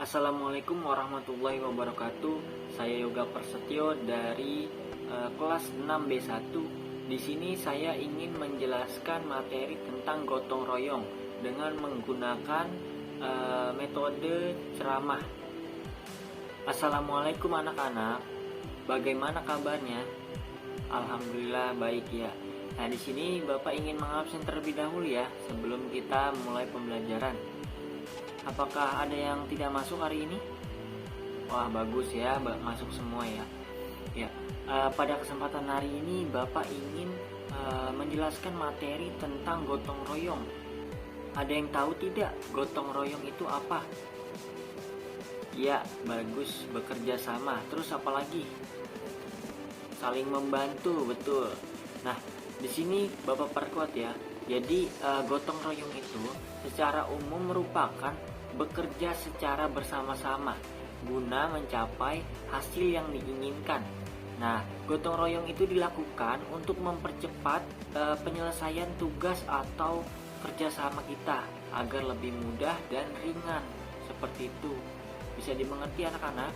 Assalamualaikum warahmatullahi wabarakatuh. Saya Yoga Persetio dari kelas 6B1. Di sini saya ingin menjelaskan materi tentang gotong royong dengan menggunakan metode ceramah. Assalamualaikum anak-anak. Bagaimana kabarnya? Alhamdulillah baik ya. Nah, di sini Bapak ingin mengabsen terlebih dahulu ya sebelum kita mulai pembelajaran. Apakah ada yang tidak masuk hari ini? Wah, bagus ya, masuk semua ya. Ya, pada kesempatan hari ini Bapak ingin menjelaskan materi tentang gotong royong. Ada yang tahu tidak gotong royong itu apa? Ya, bagus, bekerja sama. Terus apa lagi? Saling membantu, betul. Nah, di sini Bapak perkuat ya. Jadi gotong royong itu secara umum merupakan bekerja secara bersama-sama guna mencapai hasil yang diinginkan. Nah, gotong royong itu dilakukan untuk mempercepat penyelesaian tugas atau kerjasama kita agar lebih mudah dan ringan. Seperti itu. Bisa dimengerti anak-anak?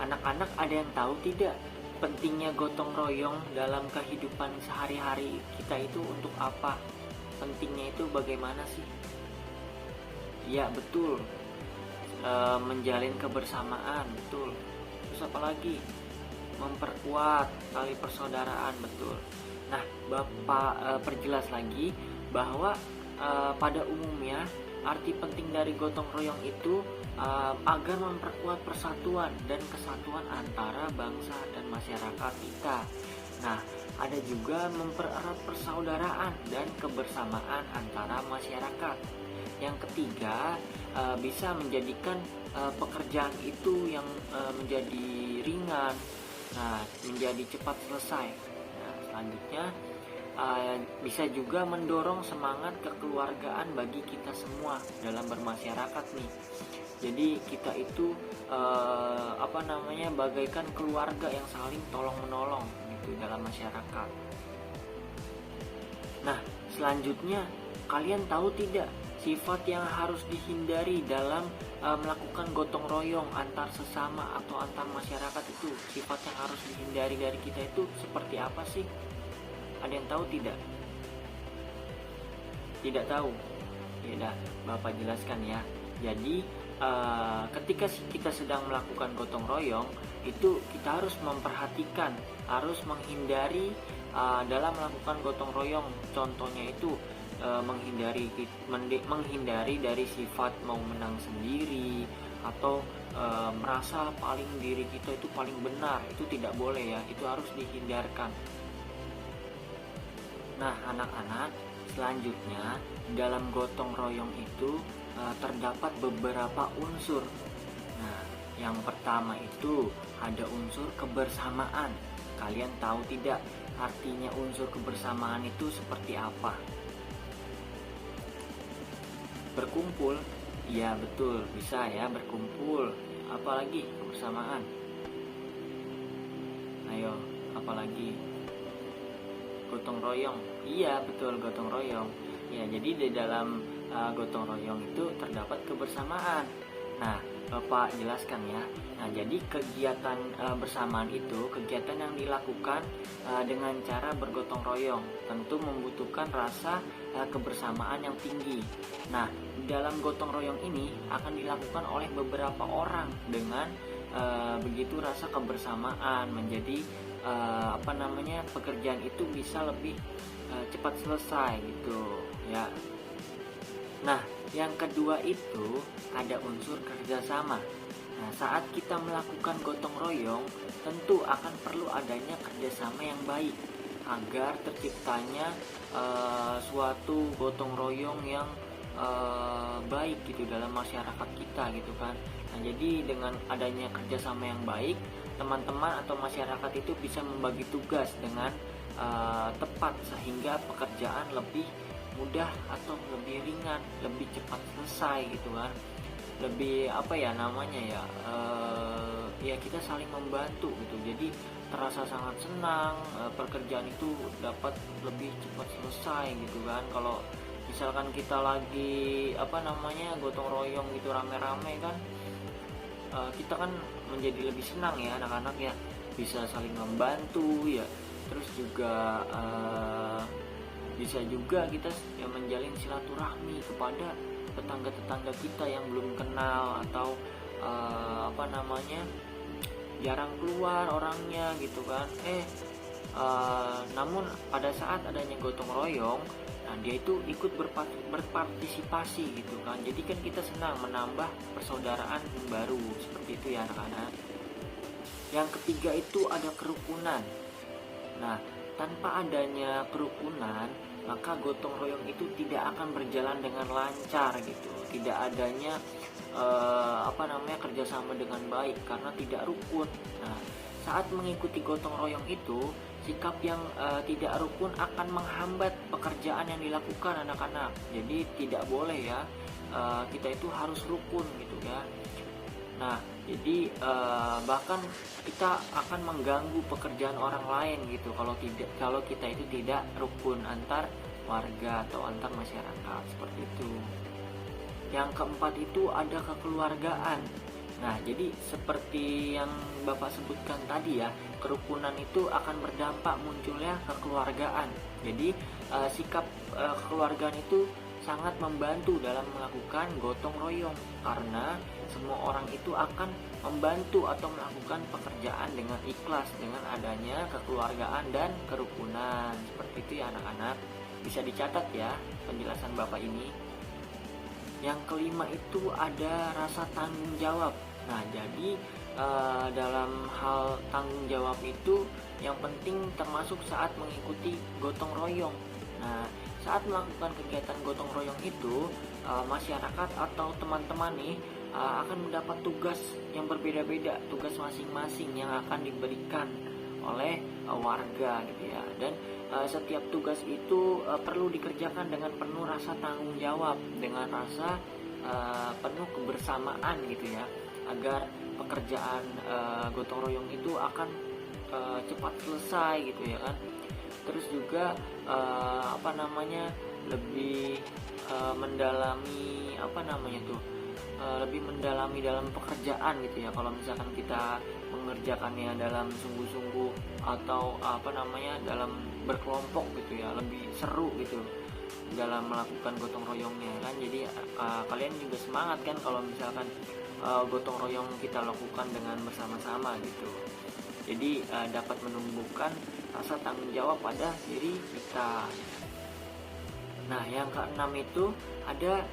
Anak-anak ada yang tahu tidak pentingnya gotong royong dalam kehidupan sehari-hari kita itu untuk apa? Pentingnya itu bagaimana sih? Ya betul, menjalin kebersamaan, betul. Terus apa lagi? Memperkuat tali persaudaraan, betul. Nah, Bapak perjelas lagi bahwa pada umumnya arti penting dari gotong royong itu agar memperkuat persatuan dan kesatuan antara bangsa dan masyarakat kita. Nah, ada juga mempererat persaudaraan dan kebersamaan antara masyarakat. Yang ketiga, bisa menjadikan pekerjaan itu yang menjadi ringan, menjadi cepat selesai. Nah, selanjutnya bisa juga mendorong semangat kekeluargaan bagi kita semua dalam bermasyarakat nih. Jadi kita itu bagaikan keluarga yang saling tolong menolong gitu dalam masyarakat. Nah, selanjutnya kalian tahu tidak sifat yang harus dihindari dalam melakukan gotong royong antar sesama atau antar masyarakat itu? Sifat yang harus dihindari dari kita itu seperti apa sih? Ada yang tahu tidak? Tidak tahu? Ya dah, Bapak jelaskan ya. Jadi ketika kita sedang melakukan gotong royong itu kita harus memperhatikan, harus menghindari dalam melakukan gotong royong. Contohnya itu menghindari dari sifat mau menang sendiri atau merasa paling diri kita itu paling benar. Itu tidak boleh ya, itu harus dihindarkan. Nah, anak-anak, selanjutnya dalam gotong royong itu terdapat beberapa unsur. Nah, yang pertama itu ada unsur kebersamaan. Kalian tahu tidak artinya unsur kebersamaan itu seperti apa? Berkumpul, ya betul, bisa ya berkumpul. Apalagi kebersamaan? Ayo, apalagi? Gotong royong, iya betul, gotong royong. Ya, jadi di dalam gotong royong itu terdapat kebersamaan. Nah, Bapak jelaskan ya. Nah, jadi kegiatan bersamaan itu kegiatan yang dilakukan dengan cara bergotong royong, tentu membutuhkan rasa kebersamaan yang tinggi. Nah, dalam gotong royong ini akan dilakukan oleh beberapa orang dengan begitu rasa kebersamaan menjadi pekerjaan itu bisa lebih cepat selesai gitu ya. Nah, yang kedua itu ada unsur kerjasama. Nah, saat kita melakukan gotong royong tentu akan perlu adanya kerjasama yang baik agar terciptanya suatu gotong royong yang baik gitu dalam masyarakat kita gitu kan. Nah, jadi dengan adanya kerjasama yang baik, teman-teman atau masyarakat itu bisa membagi tugas dengan tepat sehingga pekerjaan lebih mudah atau lebih ringan, lebih cepat selesai gitu kan. Lebih ya kita saling membantu gitu. Jadi terasa sangat senang, pekerjaan itu dapat lebih cepat selesai gitu kan. Kalau misalkan kita lagi gotong royong gitu rame-rame kan, kita kan menjadi lebih senang ya anak-anak ya, bisa saling membantu ya, terus juga bisa juga kita ya menjalin silaturahmi kepada tetangga-tetangga kita yang belum kenal atau jarang keluar orangnya gitu kan. Namun pada saat adanya gotong royong, nah dia itu ikut berpartisipasi gitu kan. Jadi kan kita senang menambah persaudaraan yang baru, seperti itu ya anak-anak. Yang ketiga itu ada kerukunan. Nah, tanpa adanya kerukunan, maka gotong royong itu tidak akan berjalan dengan lancar gitu. Tidak adanya kerjasama dengan baik karena tidak rukun. Nah, saat mengikuti gotong royong itu, sikap yang tidak rukun akan menghambat pekerjaan yang dilakukan anak-anak. Jadi tidak boleh ya, kita itu harus rukun gitu ya. Nah, jadi bahkan kita akan mengganggu pekerjaan orang lain gitu kalau kita itu tidak rukun antar warga atau antar masyarakat, seperti itu. Yang keempat itu ada kekeluargaan. Nah, jadi seperti yang Bapak sebutkan tadi ya, kerukunan itu akan berdampak munculnya kekeluargaan. Jadi sikap kekeluargaan itu sangat membantu dalam melakukan gotong royong, karena semua orang itu akan membantu atau melakukan pekerjaan dengan ikhlas dengan adanya kekeluargaan dan kerukunan. Seperti itu ya anak-anak, bisa dicatat ya penjelasan Bapak ini. Yang kelima itu ada rasa tanggung jawab. Nah, jadi dalam hal tanggung jawab itu yang penting termasuk saat mengikuti gotong royong. Nah, saat melakukan kegiatan gotong royong itu, masyarakat atau teman-teman nih akan mendapat tugas yang berbeda-beda, tugas masing-masing yang akan diberikan oleh warga gitu ya. Dan setiap tugas itu perlu dikerjakan dengan penuh rasa tanggung jawab, dengan rasa penuh kebersamaan gitu ya, agar pekerjaan gotong royong itu akan cepat selesai gitu ya kan. Terus juga lebih mendalami lebih mendalami dalam pekerjaan gitu ya. Kalau misalkan kita mengerjakannya dalam sungguh-sungguh atau dalam berkelompok gitu ya, lebih seru gitu dalam melakukan gotong royongnya kan. Jadi kalian juga semangat kan kalau misalkan gotong royong kita lakukan dengan bersama-sama gitu. Jadi dapat menumbuhkan rasa tanggung jawab pada diri kita. Nah, yang keenam itu ada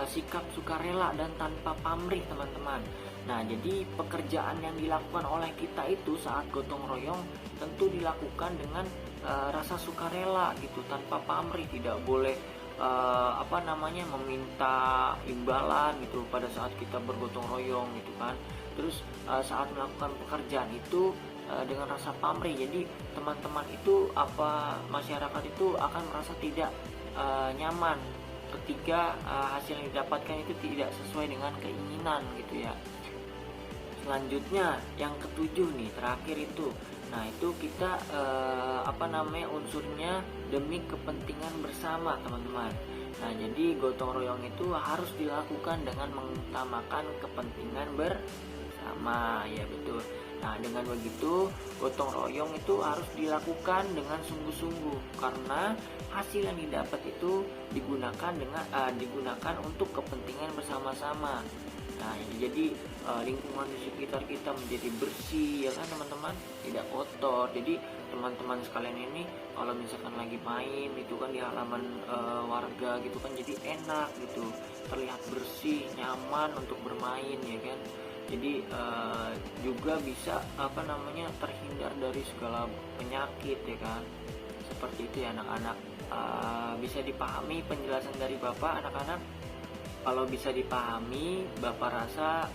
sikap sukarela dan tanpa pamrih teman-teman. Nah, jadi pekerjaan yang dilakukan oleh kita itu saat gotong royong tentu dilakukan dengan rasa sukarela gitu, tanpa pamrih. Tidak boleh meminta imbalan gitu pada saat kita bergotong royong gitu kan. Terus saat melakukan pekerjaan itu dengan rasa pamrih, jadi teman-teman itu masyarakat itu akan merasa tidak nyaman ketika hasil yang didapatkan itu tidak sesuai dengan keinginan gitu ya. Selanjutnya yang ketujuh nih, terakhir itu, nah itu kita unsurnya demi kepentingan bersama teman-teman. Nah, jadi gotong royong itu harus dilakukan dengan mengutamakan kepentingan bersama, ya betul. Nah, dengan begitu gotong royong itu harus dilakukan dengan sungguh-sungguh, karena hasil yang didapat itu digunakan untuk kepentingan bersama-sama. Nah, jadi lingkungan di sekitar kita menjadi bersih ya kan teman-teman, tidak kotor. Jadi teman-teman sekalian ini kalau misalkan lagi main itu kan di halaman warga gitu kan, jadi enak gitu, terlihat bersih, nyaman untuk bermain ya kan. Jadi juga bisa terhindar dari segala penyakit ya kan. Seperti itu ya anak-anak. Bisa dipahami penjelasan dari Bapak anak-anak? Kalau bisa dipahami, Bapak rasa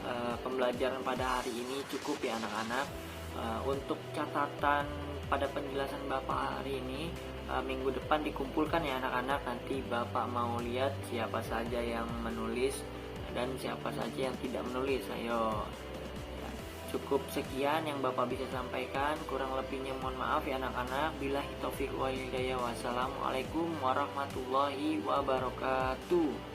pembelajaran pada hari ini cukup ya anak-anak. Untuk catatan pada penjelasan Bapak hari ini, minggu depan dikumpulkan ya anak-anak. Nanti Bapak mau lihat siapa saja yang menulis dan siapa saja yang tidak menulis. Ayo, Cukup sekian yang Bapak bisa sampaikan. Kurang lebihnya mohon maaf ya anak-anak. Billahi taufiq wal hidayah. Wassalamualaikum warahmatullahi wabarakatuh.